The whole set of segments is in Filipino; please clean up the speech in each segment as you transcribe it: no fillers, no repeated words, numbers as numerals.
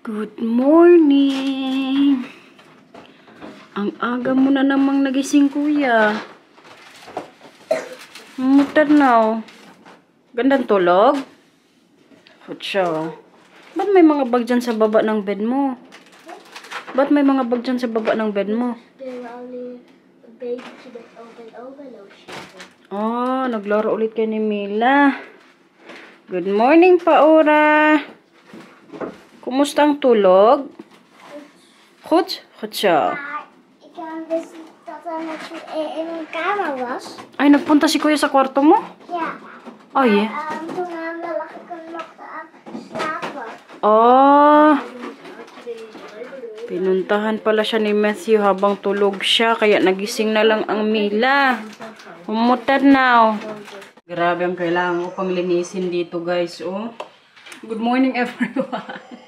Good morning! Ang aga mo na namang nagising, kuya. Matanaw. Gandang tulog? Kutsa. Ba't may mga bag dyan sa baba ng bed mo? Ba't may mga bag dyan sa baba ng bed mo? Oh, naglaro ulit kayo ni Mila. Good morning, Paura. Kumusta ang tulog? Goed? Kutsa. Ik wist niet dat er net zo in een kamer was. Ay, nagpunta si kuya sa kwarto mo? Ja. Oh, yeah. Toen lag ik er nog aan slapen. Oh. Pinuntahan pala siya ni Matthew habang tulog siya. Kaya nagising na lang ang Mila. Umutad now. Grabe ang kailangan ko pang linisin dito, guys. Oh. Good morning, everyone.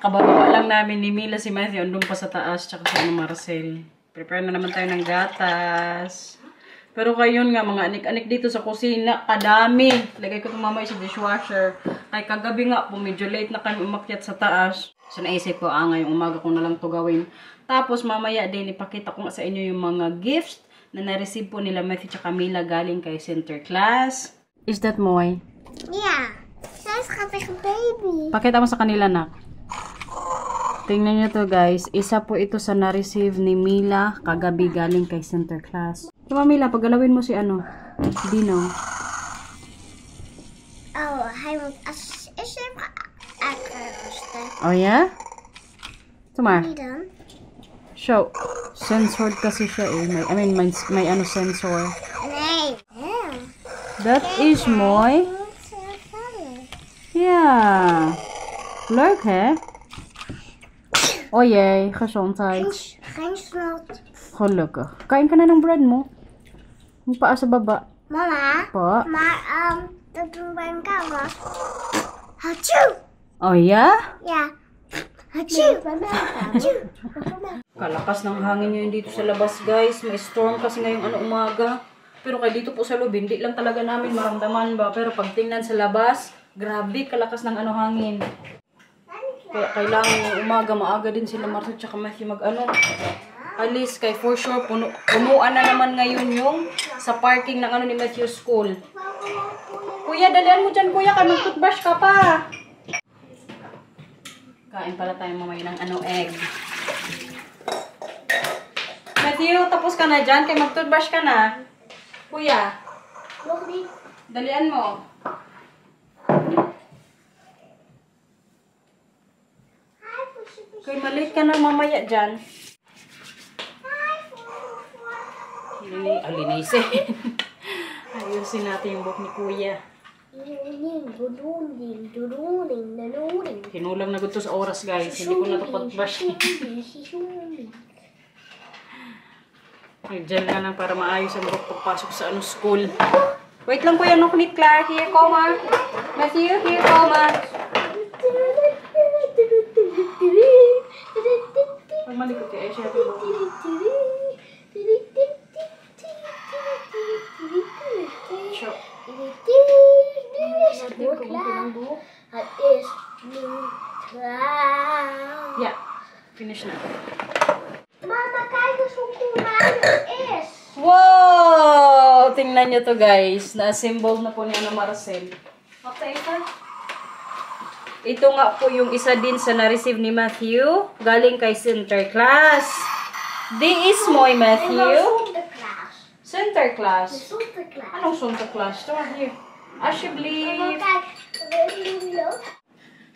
Kababa lang namin ni Mila si Matthew. Andun pa sa taas. Tsaka si Marcel. Prepare na naman tayo ng gatas. Pero kayon nga, mga anik-anik dito sa kusina. Kadami. Lagay ko itong mamay sa dishwasher. Ay, kagabi nga po, medyo late na kami umakyat sa taas. So, naisip ko, ngayong umaga ko na lang to gawin. Tapos, mamaya din, ipakita ko nga sa inyo yung mga gifts na na-receive po nila Matthew at Mila galing kay Sinterklaas. Is that Moy? Ja. Zij is schattige baby. Pakita mo sa kanila, nak. Tingnan nyo to, guys. Isa po ito sa na-receive ni Mila kagabi galing kay Sinterklaas. Diba, Mila, paggalawin mo si Dino. Oh, hij moet als eerst even uitrusten. Oh, yeah? Tumar. Wie dan? Show. Censored kasi siya eh. May sensor. Nee. Ja. That is Moy. Yeah. Leuk, hè? Oh jee, gezondheid. Geen snot. Gelukkig. Kain ka na ng bread mo. Yung paa sa baba. Mama. Po. Maar dat doen bij elkaar was. Hatsjoe. Oh yeah? Ja. Hatsjoe. Hatsjoe. Kalakas ng hangin ngayon dito sa labas, guys. May storm kasi ngayong umaga. Pero kay dito po sa loob, hindi lang talaga namin maramdaman ba. Pero pag tingnan sa labas, grabe kalakas ng hangin. Kaya kailangan umaga, maaga din sila Marcel at Matthew alis kay for sure punuan na naman ngayon yung sa parking ng ni Matthew school. Kuya, dalian mo dyan, kuya, kay mag-toothbrush ka pa. Kain pala tayo mamaya ng egg. Matthew, tapos ka na dyan, kay mag-toothbrush ka na. Kuya, dalian mo. Kay maliit ka na mamaya dyan. Linisin. Ayusin natin yung buhok ni kuya. Kinulang na gusto sa oras, guys. Hindi ko na ito pag-brush. Nag-gel na lang para maayos ang buhok pagpasok sa school. Wait lang kuya, no kunit Clark. Here, Coma. Matthew, here, Coma. Malikot kayo siya. Het is nu klaar. Yeah, finish na. Mama, kijk eens hoe cool het is. Wow! Tingnan nyo to, guys. Na-assemble na po ni Marcel. Okay, ito. Ito nga po yung isa din sa na-receive ni Matthew. Galing kay Sinterklaas. This is Moy, Matthew. Sinterklaas. Anong Sinterklaas? Ito, here. Alsjeblieft.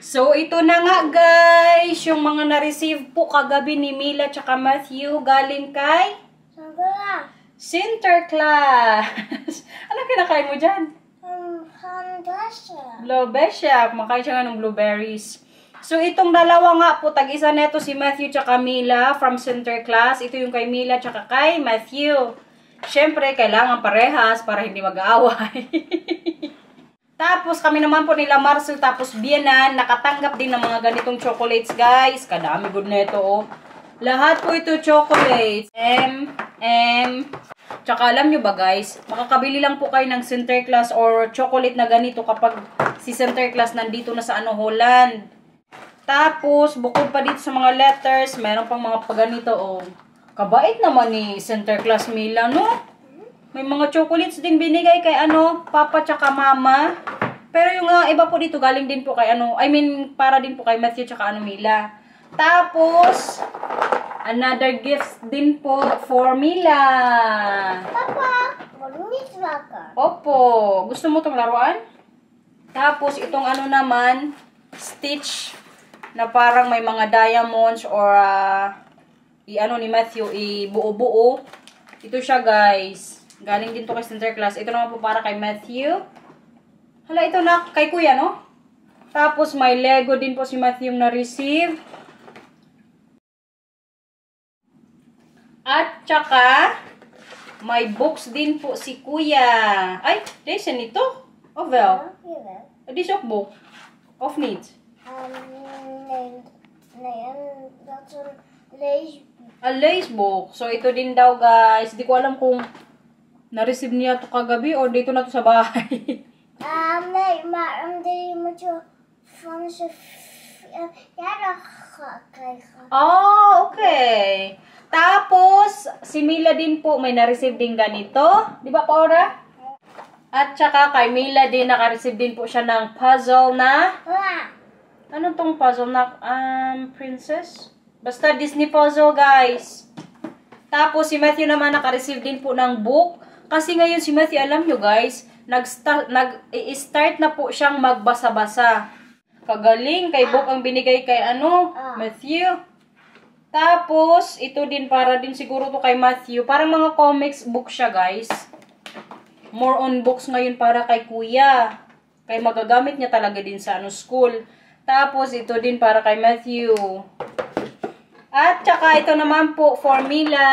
So, ito na nga, guys. Yung mga na-receive po kagabi ni Mila at Matthew. Galing kay Sinterklaas. Ano kinakain mo dyan? Blueberry. Makain siya nga ng blueberries. So, itong dalawa nga po, tag-isa neto si Matthew tsaka Mila from Sinterklaas. Ito yung kay Mila tsaka kay Matthew. Siyempre, kailangan parehas para hindi mag-aaway. Tapos, kami naman po nila Marcel tapos Bianan, nakatanggap din ng mga ganitong chocolates, guys. Kadami good neto, oh. Lahat po ito chocolates. Tsaka alam nyo ba, guys, makakabili lang po kayo ng Sinterklaas or chocolate na ganito kapag si Sinterklaas nandito na sa Holland. Tapos, bukod pa dito sa mga letters, meron pang mga paganito, oh. Kabait naman ni Center Class Mila, no? May mga chocolates din binigay kay Papa tsaka Mama. Pero yung iba po dito, galing din po kay para din po kay Matthew tsaka Mila. Tapos, another gift din po for Mila. Papa, malinis ka. Opo. Gusto mo itong laruan? Tapos, itong naman, Stitch, na parang may mga diamonds or, ni Matthew, buo-buo. Ito siya, guys. Galing din to kay Center Class. Ito naman po para kay Matthew. Hala, ito na kay Kuya, no? Tapos, may Lego din po si Matthew na-receive. At tsaka, may books din po si Kuya. Ay, this and ito. Ovel. This of book. Of needs. That's a lace. A lace book. So, ito din daw, guys. Di ko alam kung na-receive niya to kagabi or dito na to sa bahay. Nee, maar omdat moet je van zijn verjaardag krijgen. Oh, okay. Tapos, si Mila din po may na-receive din ganito. Di ba, Paura? At saka kay Mila din, naka-receive din po siya ng puzzle na... Anong tong puzzle na, princess? Basta Disney puzzle, guys. Tapos, si Matthew naman naka-receive din po ng book. Kasi ngayon si Matthew, alam nyo guys, nag-start na po siyang magbasa-basa. Kagaling, kay book ang binigay kay Matthew. Tapos, ito din para din siguro to kay Matthew. Parang mga comics book siya, guys. More on books ngayon para kay Kuya. Kaya magagamit niya talaga din sa school. Tapos, ito din para kay Matthew. At saka ito naman po for Mila.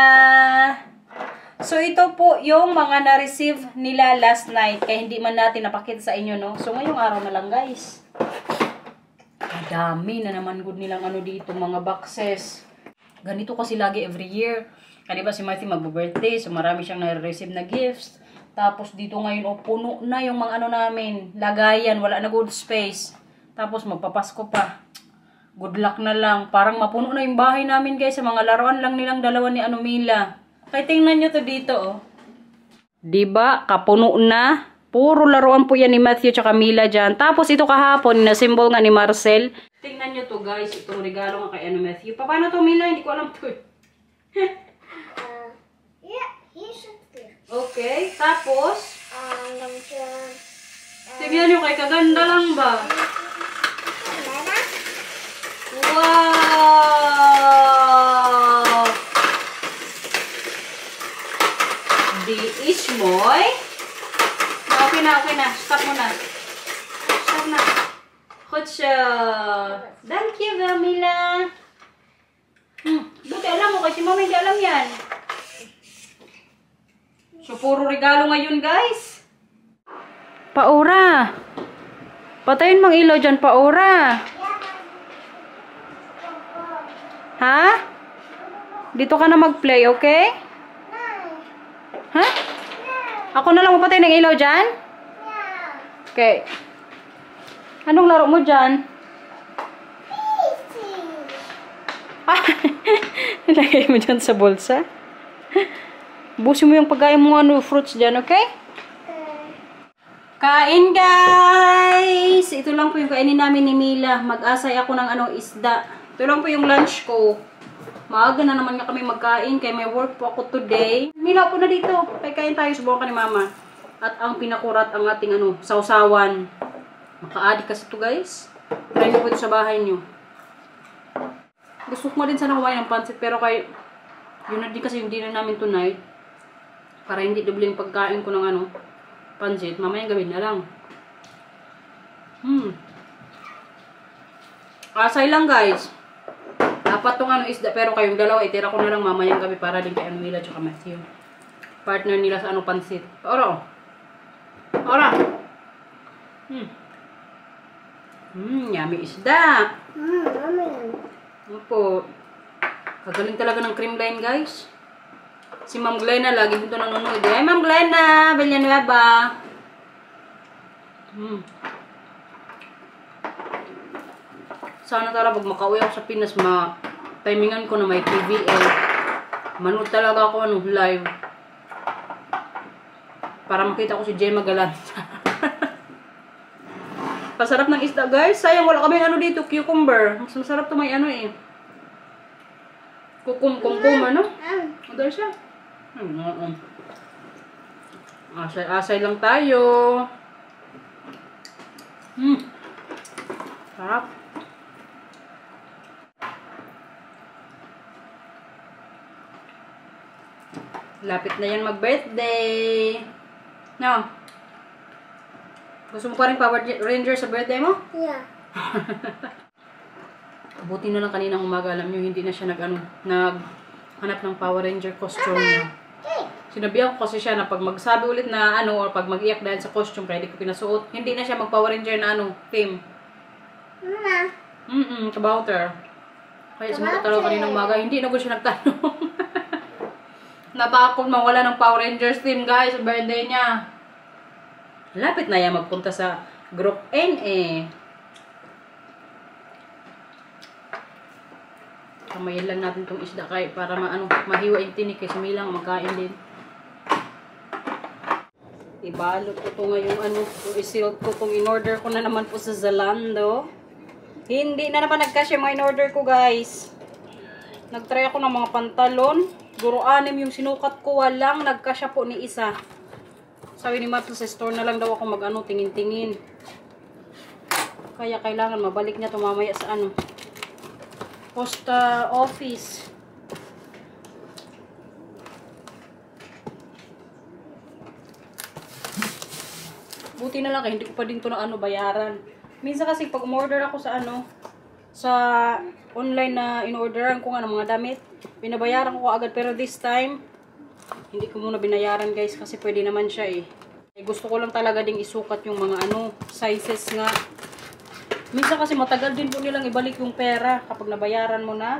So, ito po yung mga na-receive nila last night. Kaya hindi man natin napakita sa inyo, no? So, ngayong araw na lang, guys. Dami na naman good nilang dito, mga boxes. Ganito kasi lagi every year. Kaya diba si Matthew magbo-birthday, so marami siyang na-receive na gifts. Tapos dito ngayon, puno na yung mga namin. Lagayan, wala na good space. Tapos magpapasko pa. Good luck na lang. Parang mapuno na yung bahay namin, guys. Sa mga laruan lang nilang dalawa ni Mila. Kaya tingnan nyo to dito, oh. Diba? Kapuno na. Puro laruan po yan ni Matthew tsaka Mila dyan. Tapos ito kahapon, na symbol nga ni Marcel. Tingnan nyo to, guys. Itong regalo nga kay Matthew. Paano to, Mila? Hindi ko alam to. Yeah, here's it. Okay. Tapos? Tingnan nyo kay kaganda lang ba? Wow! Di ismoy. Okay na. Stop mo na. Stop na. Kutsa. Thank you, Mila. Buti alam mo kasi mama hindi alam yan. So, puro regalo ngayon, guys. Paura. Patayin mong ilaw dyan, Paura. Ha? Dito ka na mag-play, okay? Ha? Ako na lang mapatay ng ilaw dyan? Okay. Anong laro mo dyan? Ah, nilagay mo dyan sa bulsa? Busin mo yung pagkain mo fruits dyan, okay? Kain, guys! Ito lang po yung kainin namin ni Mila. Mag-asay ako ng isda. Ito lang po yung lunch ko. Maaga na naman nga kami magkain kaya may work po ako today. Mila po na dito. Kaya kain tayo, subukan ka ni Mama. At ang pinakurat ang ating sausawan. Maka-adik kasi ito, guys. Try nyo po ito sa bahay nyo. Gusto ko din sana kumain ng pansit pero kay yun na din kasi yung dinner namin tonight. Para hindi doble yung pagkain ko ng pansit. Mamaya gawin na lang. Asay lang, guys. Dapat tong isda pero kayong dalawa itira ko na lang mamayang gabi para din kay Mila at Matthew. Partner nila sa pansit. Ora. Yummy isda. Opo. Kagaling talaga ng cream line, guys. Si Ma'am Glenna lagi dito nanonood. Ay, Ma'am Glenna, Villanueva. Sana talaga pag makauwi ako sa Pinas, timingan ko na may TVL. Manood talaga ako live. Para makita ko si Jay Magalan. Pasarap ng isda, guys. Sayang wala kami dito, cucumber. Mas masarap to may kukumber, no? Madal siya. Asay-asay lang tayo. Sarap. Lapit na yan mag-birthday. No? Gusto mo pa rin Power Ranger sa birthday mo? Yeah. Buti na lang kaninang umaga, alam nyo, hindi na siya naghanap ng Power Ranger costume niya. Sinabihan ko kasi siya na pag magsabi ulit na or pag mag-iyak dahil sa costume, kaya di ko pinasuot, hindi na siya mag-Power Ranger na theme. Mama. Kabouter. Kaya sumunod talaga kaninang umaga, hindi na ko siya nagtanong. Natakot mawala ng Power Rangers theme, guys, sa birthday niya. Lapit na yan magpunta sa Group NA. Kamayin lang natin itong isda para mahiwa yung tinik kasi milang magkain din. Ibalot ko ito ngayong isilot ko itong in-order ko na naman po sa Zalando. Hindi na naman nagkasya mga in-order ko, guys. Nagtry ako ng mga pantalon. Guro 6 yung sinukat ko, walang nagkasya po ni isa. Sabi ni Matt, sa store na lang daw ako tingin-tingin. Kaya kailangan mabalik niya ito mamaya sa post office. Buti na lang hindi ko pa din ito na bayaran. Minsan kasi pag umorder ako sa sa online na in-orderan ko ng mga damit, binabayaran ko agad, pero this time hindi ko muna binayaran, guys, kasi pwede naman siya gusto ko lang talaga ding isukat yung mga sizes nga. Minsan kasi matagal din po nilang ibalik yung pera kapag nabayaran mo na.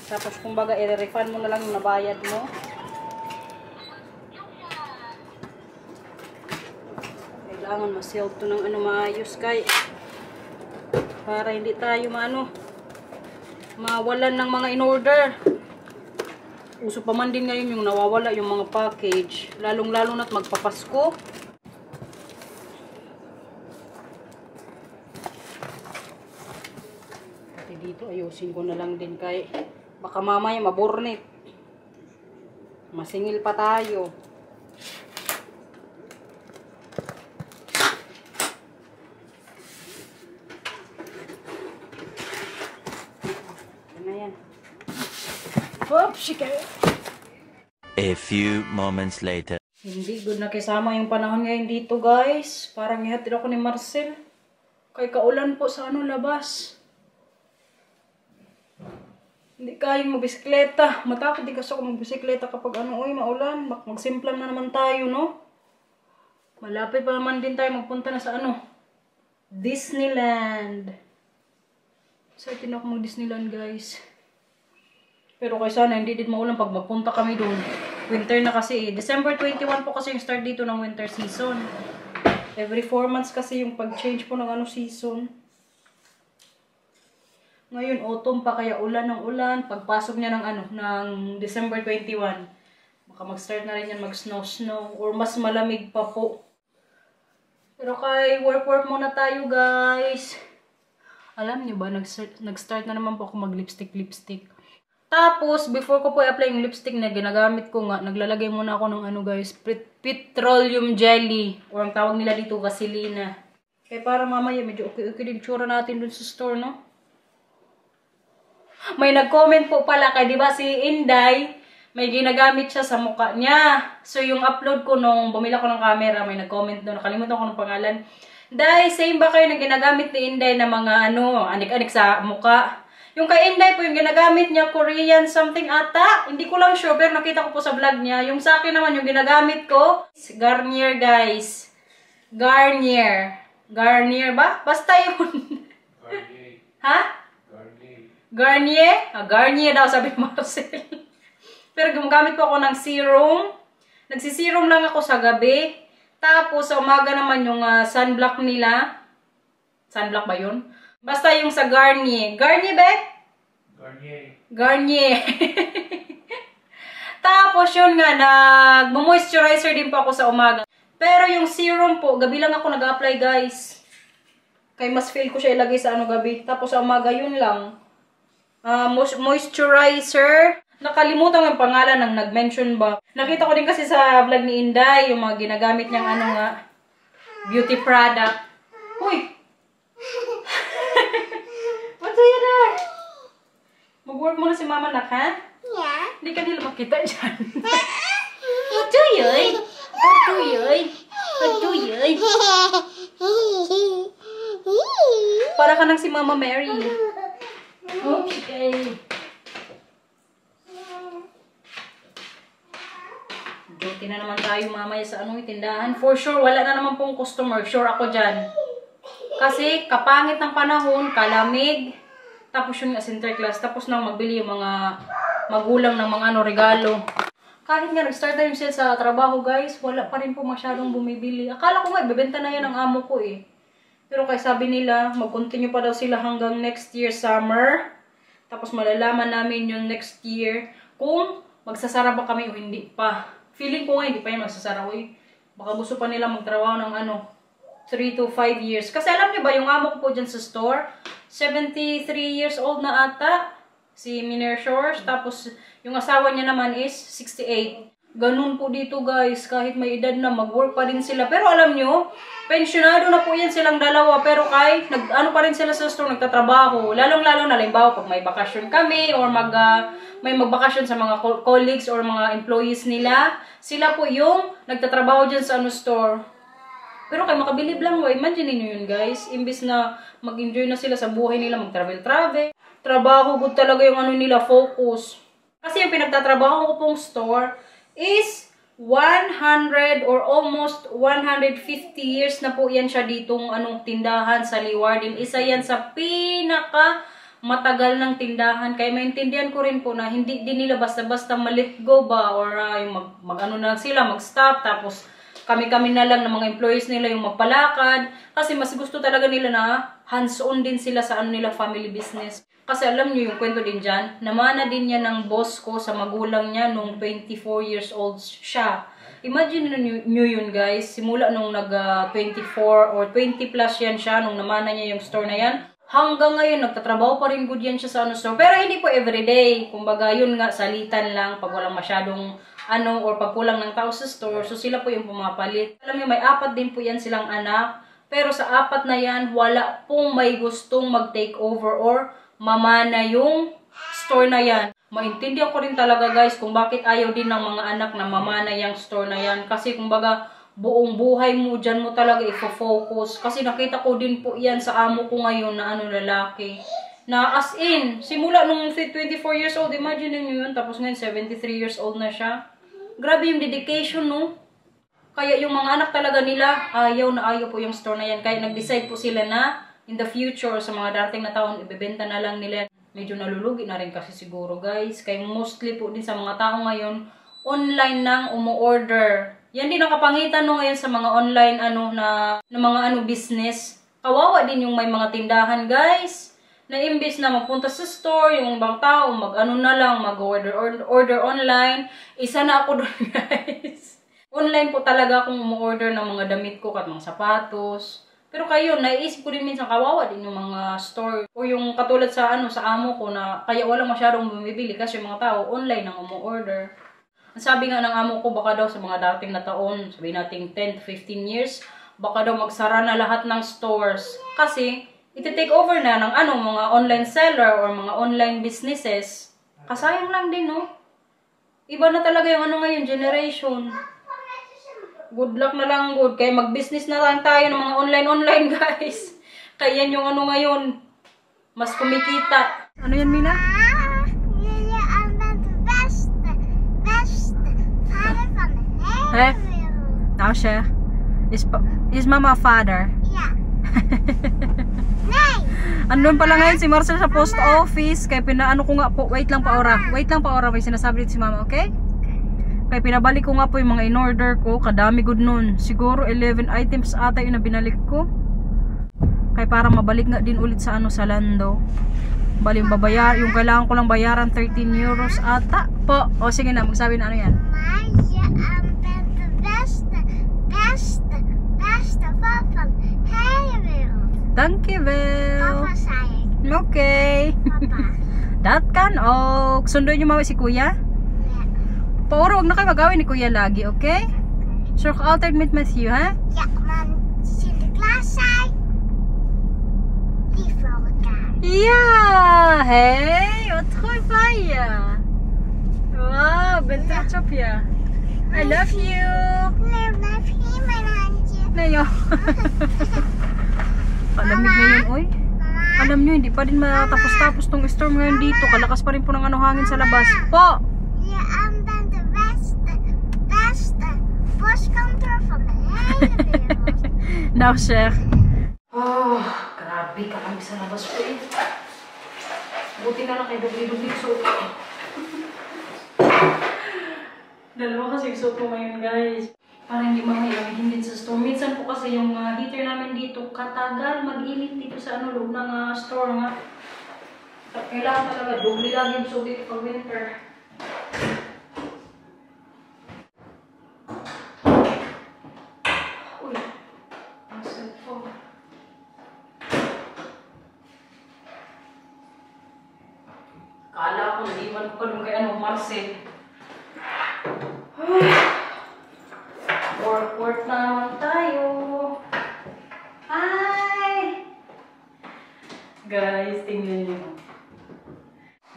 Tapos kumbaga i-refund mo na lang yung nabayad mo. Kailangan ma-sell to ng maayos, guys. Para hindi tayo mawalan ng mga in-order. Uso pa man din ngayon yung nawawala yung mga package. Lalong-lalo na't magpapasko. Pati dito ayusin ko na lang din baka mamaya mabornit. Masingil pa tayo. A few moments later. Hindi good na kasama yung panahon ngayon dito, guys. Parang ihatid ako ni Marcel. Kay kaulan po sa labas. Hindi kayang magbisikleta. Matakot di kasi ako magbisikleta kapag maulan. Magsimplang na naman tayo, no? Malapit pa naman din tayo magpunta na sa Disneyland. Excited ako mag-Disneyland, guys. Pero kay sana hindi din maulan pag magpunta kami doon. Winter na kasi December 21 po kasi yung start dito ng winter season. Every 4 months kasi yung pag-change po ng season. Ngayon autumn pa kaya ulan ng ulan. Pagpasok niya ng December 21. Baka mag-start na rin yan mag-snow or mas malamig pa po. Pero kay work muna tayo, guys. Alam niyo ba, nag-start na naman po ako mag-lipstick. Tapos, before ko po i-apply yung lipstick na ginagamit ko nga, naglalagay muna ako ng guys, petroleum jelly. Or ang tawag nila dito, Vaselina. Kaya para mamaya, medyo okay din tsura natin dun sa store, no? May nag-comment po pala kay, di ba si Inday, may ginagamit siya sa mukha niya. So, yung upload ko nung bumila ko ng camera, may nag-comment doon, nakalimutan ko ng pangalan. Day, same ba kayo na ginagamit ni Inday na mga anik-anik sa mukha? Yung kay Inday po, yung ginagamit niya, Korean something ata. Hindi ko lang sure, pero nakita ko po sa vlog niya. Yung sa akin naman, yung ginagamit ko, Garnier, guys. Garnier. Garnier ba? Basta yun. Garnier. Ha? Garnier. Garnier? Garnier daw, sabi Marcel. Pero gumagamit po ako ng serum. Nagsiserum lang ako sa gabi. Tapos, sa umaga naman yung sunblock nila. Sunblock ba yun? Basta yung sa Garnier. Garnier, be? Garnier. Garnier. Tapos yun nga, nag-moisturizer din po ako sa umaga. Pero yung serum po, gabi lang ako nag-apply guys. Kaya mas feel ko siya ilagay sa gabi. Tapos sa umaga, yun lang. Moisturizer. Nakalimutan ko yung pangalan ng nag-mention ba. Nakita ko din kasi sa vlog ni Inday, yung mga ginagamit niyang beauty product. Uy! What's yun na? Mag-work muna si Mama nak, ha? Yeah. Hindi ka nila makita dyan. Ito yun. Ito yun. Ito yun. Para ka nang si Mama Mary. Okay. Duty na naman tayo mamaya sa tindahan. For sure, wala na naman pong customer. Sure ako dyan. Kasi kapangit ng panahon, kalamig. Tapos yung interclass. Tapos nang magbili yung mga magulang ng mga regalo. Kahit nga nag-start na yung sale sa trabaho guys, wala pa rin po masyadong bumibili. Akala ko nga, ibebenta na yan ng amo ko eh. Pero kaya sabi nila, mag-continue pa daw sila hanggang next year summer. Tapos malalaman namin yung next year kung magsasara ba kami o hindi pa. Feeling ko nga, hindi pa yan magsasara. Uy, baka gusto pa nila magtrabaho ng 3 to 5 years. Kasi alam niyo ba, yung amo ko po dyan sa store, 73 years old na ata, si Miner Shores. Tapos, yung asawa niya naman is 68. Ganun po dito guys, kahit may edad na, mag-work pa rin sila. Pero alam nyo, pensionado na po yan silang dalawa. Pero kahit, pa rin sila sa store, nagtatrabaho. Lalong-lalo na, limbawa, pag may bakasyon kami, or may magbakasyon sa mga colleagues or mga employees nila, sila po yung nagtatrabaho dyan sa store. Pero kay makabilib lang, imagine niyo yun guys. Imbis na mag-enjoy na sila sa buhay nila, mag-travel. Trabaho, good talaga yung nila, focus. Kasi yung pinagtatrabaho ko pong store is 100 or almost 150 years na po yan siya ditong tindahan sa Leeuwarden. Isa yan sa pinaka matagal ng tindahan. Kaya maintindihan ko rin po na hindi din nila basta-basta ma-let go ba or yung na sila, mag-stop. Tapos kami-kami na lang ng mga employees nila yung magpalakad. Kasi mas gusto talaga nila na hands-on din sila sa nila family business. Kasi alam nyo yung kwento din dyan, namana din niya ng boss ko sa magulang niya nung 24 years old siya. Imagine nyo yun guys, simula nung nag-24 or 20 plus yan siya, nung namana niya yung store na yan. Hanggang ngayon, nagtatrabaho pa rin good yan siya sa store. Pero hindi po everyday. Kumbaga yun nga, salitan lang pag walang masyadong or pag kulang ng tao sa store. So sila po yung pumapalit. Alam nyo, may 4 din po yan silang anak. Pero sa 4 na yan, wala pong may gustong mag-take over or mamana yung store na yan. Maintindihan ko rin talaga guys kung bakit ayaw din ng mga anak na mamana yung store na yan. Kasi kumbaga buong buhay mo dyan mo talaga ifo-focus. Kasi nakita ko din po yan sa amo ko ngayon na lalaki. Na as in, simula nung 24 years old, imagine nyo yun. Tapos ngayon 73 years old na siya. Grabe yung dedication no. Kaya yung mga anak talaga nila, ayaw na ayaw po yung store na yan. Kaya nag-decide po sila na in the future, sa mga darating na taon, ibebenta na lang nila. Medyo nalulugi na rin kasi siguro guys. Kaya mostly po din sa mga tao ngayon, online nang umu-order. Yan din ang kapangitan no ngayon sa mga online na mga business. Kawawa din yung may mga tindahan guys. Na imbis na magpunta sa store, yung ibang tao, na lang, mag-order online. Isa na ako doon guys. Online po talaga akong umu-order ng mga damit ko at mga sapatos. Pero kayo, naiisip ko din minsan kawawa din yung mga store. O yung katulad sa sa amo ko na kaya walang masyadong bumibili kasi yung mga tao online ang umu-order. Ang sabi nga ng amo ko, baka daw sa mga dating na taon, sabihin natin 10 to 15 years, baka daw magsara na lahat ng stores. Kasi, iti-take over na ng mga online seller or mga online businesses. Kasayang lang din, no? Iba na talaga yung ngayon, generation. Good luck na lang, good. Kaya mag-business na lang tayo ng mga online guys. Kaya yan yung ngayon. Mas kumikita. Ano yan, Mina? Jullie aan het beste vader van de hele wereld. Nou, zeg. Is mama father? Ja. Nee. Andun pala ngayon si Marcel sa post office. Kaya pinaano ko nga po. Wait lang pa ora. May sinasabi dito si mama, okay? Kaya pinabalik ko nga po yung mga in-order ko. Kadami good nun. Siguro 11 items ata yung binalik ko. Kaya parang mabalik nga din ulit sa ano, sa Lando. Bali yung kailangan ko lang bayaran 13 euros ata po. O sige na, magsabi na ano yan. Maar je bent de beste papa van de hele wereld. Dankjewel. Papa zei ik. Okay. Papa. Dat kan ook. Sunduin niyo si Kuya. Ja. Pauro, huwag na kayo magawin ni Kuya lagi, okay? Zorg altijd met you, hè? Ja, maar Sinterklaas zei. Lief voor elkaar. Ja, hey, wat goed van je. Wow, ben trots op je. I love you. Nee, blijf hier mijn handje. Nee, joh. Palamig na yun, oy. Mama. Alam nyo, hindi pa din matapos-tapos tong storm ngayon dito. Kalakas pa rin po ng ano, hangin sa labas. Po! Je bent de beste postkantoor van de hele wereld. Nou zeg. Oh, grabe ka kami sa labas ko eh. Buti na lang kay dubli-dubli suot ko. Dalawa kasi yung suot ko ngayon, guys. Para hindi mamailamigin din sa store. Minsan po kasi yung heater namin dito katagal mag-init dito sa ano, loob ng store nga. Kailangan talaga dubli lang yung suot dito pag winter. Uy, ang cellphone. Kala ko, naliwan ko nung kay ano, Marcel. Work na naman tayo. Hi! Guys, tingnan nyo.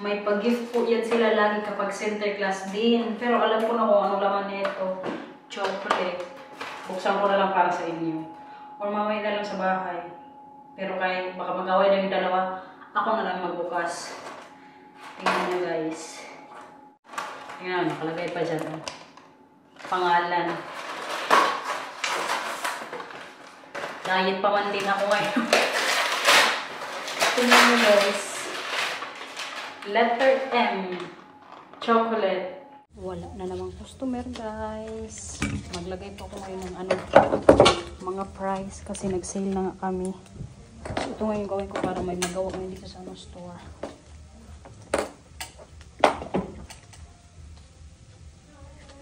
May pag-gift po yan sila lagi kapag center class din. Pero alam ko na kung ano laman nito. Chocolate. Buksan ko na lang para sa inyo. Or mamaya na lang sa bahay. Pero kahit baka mag-away na yung dalawa, ako na lang magbukas. Tingnan nyo guys. Tingnan, nakalagay pa dyan. Oh. Pangalan. Diet pa man din ako ngayon. Tingnan nyo guys. Letter M. Chocolate. Wala na namang customer guys. Maglagay po ako ngayon ng ano, mga price kasi nag-sale na nga kami. Ito ngayon gawin ko para may magawa ngayon dito sa ano store.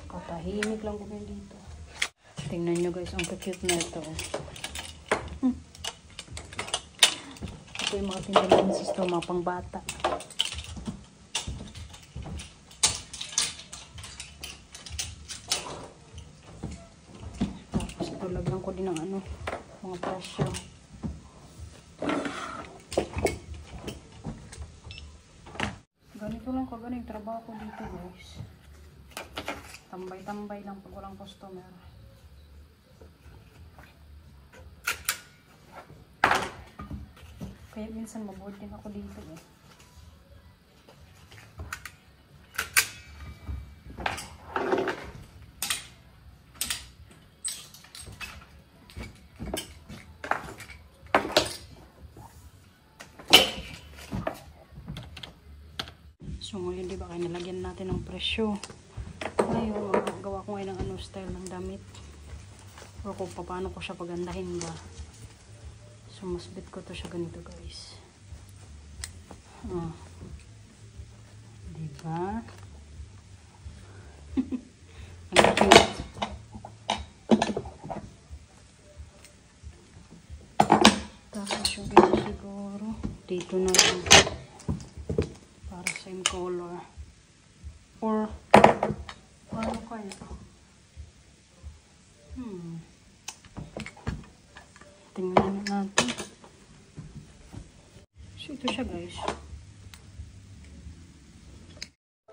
Katahimik lang ko ngayon dito. Tingnan nyo guys, ang cute na ito. Ito yung mga tindahan sa store, mga pang bata. Tapos ito lagyan ko din ng ano, mga presyo. Ganito lang kagana yung trabaho ko dito guys. Tambay-tambay lang pag walang customer. Kaya minsan maboard din ako dito eh. So ngayon diba kaya nalagyan natin ng presyo. Ngayon magagawa ko ngayon ng ano style ng damit. O kung paano ko siya pagandahin ba. So, mas bit ko to siya ganito guys. Diba? Ang cute. Tapos yung ito siguro. Dito na lang. Para same color. Or, paano kaya? Tingnan natin. So, ito siya guys.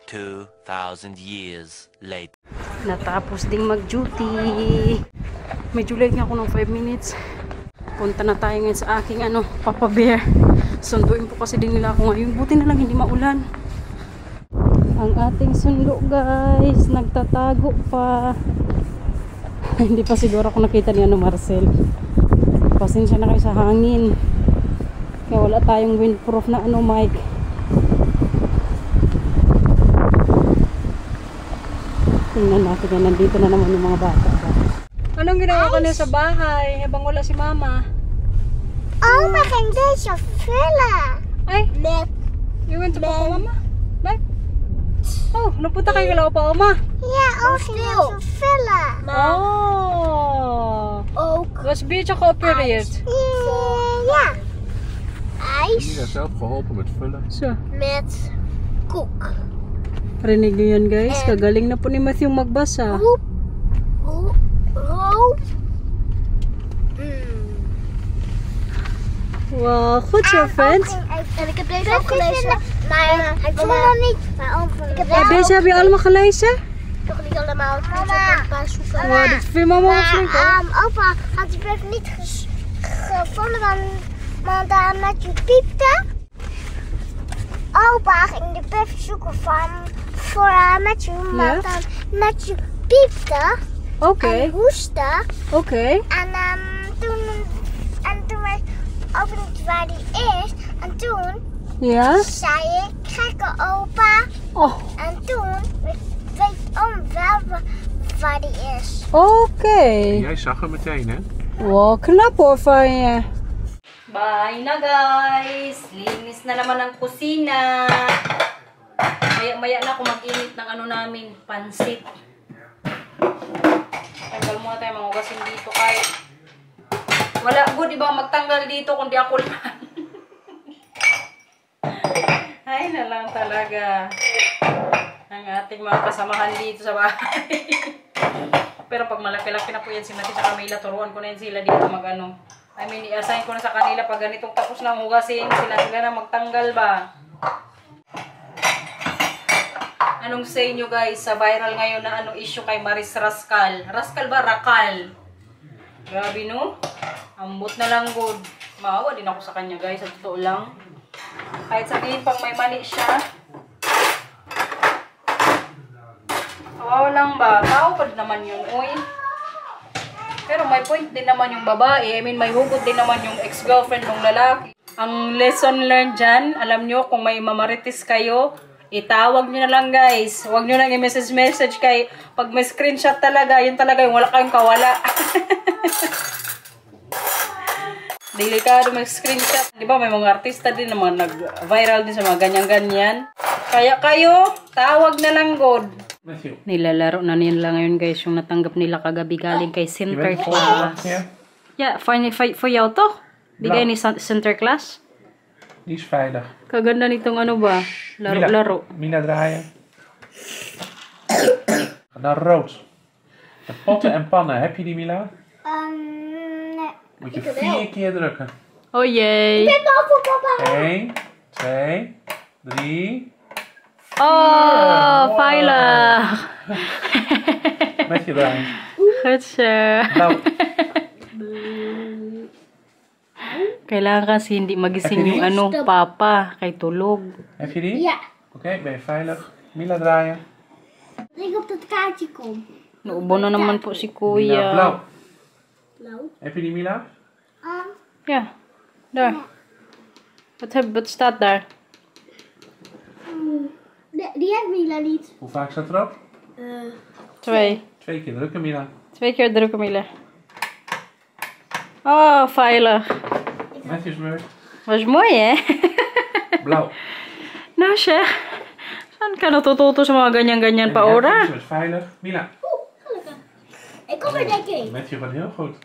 2,000 years later. Natapos ding mag-duty. Medyo late nga ako ng 5 minutes. Punta na tayo ngayon sa aking ano, Papa Bear. Sunduin po kasi din nila ako ngayon. Buti na lang hindi maulan. Ang ating sundo guys. Nagtatago pa. Hindi pa siguro ako nakita ni ano Marcel. Pasensya na kayo sa hangin. Kaya wala tayong windproof na ano mic. Tingnan natin na nandito na naman yung mga bata. Anong ginawa ka niya sa bahay habang wala si mama? Oma ging deze vullen. Ay, Met, you went to Papa Mama? Bye. Oh, napunta kayo kay Papa Mama. ja, oma ging deze vullen. Oh. Ook Was beetje geopereerd. ja. IJs Mila zelf geholpen met vullen. So, met koek. rinig nyo yan guys. Kagaling na po ni Matthew magbasa. Roep, roop. Wow, goed zo, friends. En ik heb deze ook gelezen, maar ik vond het niet. Ik heb Ja, deze heb je allemaal gelezen? toch niet allemaal. Ik moet nog een paar zoeken. Wow, dit vindt mama wel flink hoor. Opa had die brief niet gevonden, want Matthew piepte. Opa ging de brief zoeken voor Matthew, maar Ja? dan Matthew piepte Oké, en hoestte. oké. En toen werd opa niet waar die is. En toen Ja? zei ik, gekke opa. Oh, En toen weet oma wel waar die is. oké. Jij zag hem meteen, hè? Wow, knap hoor van je. Bye na guys. Linis na naman ang kusina. Maya-maya na ako mag-init ng ano namin, pansit. Tanggal muna tayo mga ugasin dito kahit wala good iba magtanggal dito kundi ako lang. Ay na lang talaga ang ating mga kasamahan dito sa bahay. Pero pag malaki-laki na po yan si Mati sa Camila, turuan ko na yan sila dito mag-ano. I mean, i-assign ko na sa kanila pag ganitong tapos na hugasin, sila na magtanggal ba. Anong say nyo guys sa viral ngayon na ano issue kay Maris Rascal? Rascal ba? Rakal. Grabe no? Ambot na lang good. Maawa din ako sa kanya guys, sa totoo lang. Kahit sabihin pang may mali siya. Kawawa lang ba? Tao pa din naman yun, uy. Pero may point din naman yung babae. I mean, may hugot din naman yung ex-girlfriend ng lalaki. Ang lesson learned dyan, alam nyo, kung may mamaritis kayo, itawag nyo na lang guys. Huwag nyo lang i-message kay pag may screenshot talaga, yun talaga yung wala kayong kawala. Delikado may screenshot. Di ba may mga artista din na mga nag-viral din sa mga ganyan-ganyan. Kaya kayo, tawag na lang god. Matthew. Nilalaro na nila ngayon guys yung natanggap nila kagabi galing kay Sinterklaas. Ja. Ja, voor jou toch? Bigay ni Sinterklaas. Die is veilig. Kaganda nitong ano ba? Laro-laro. Mila draaien. Naar rood. De potten en pannen. Heb je die, Mila? Nee. Moet je 4 keer drukken. Oh jee. Ik ben al voor papa. 1, 2, 3. Oh, veilig. Met je draaien. Goed zo. Blauw. Kailangan kasi hindi magising yung ano, papa, kay tulog. Heb je die? Ja. Oké, ben je veilig? Mila draaien. Dat ik op dat kaartje kom. Naubo na naman po si Mila, kuya. blauw. Blauw. Heb je die, Mila? Ja, daar. Wat staat daar? Die heeft Mila niet. Hoe vaak staat erop? 2. 2 keer drukken, Mila. 2 keer drukken, Mila. Oh, veilig. Matthew's beurt. Was mooi, hè? Blauw. Nou, zeg. Saan ka natututo sa mga ganyan-ganyan pa ora? Matthew is veilig. Mila. Gelukkig. Ik kom er denk ik. Matthew gaat heel goed.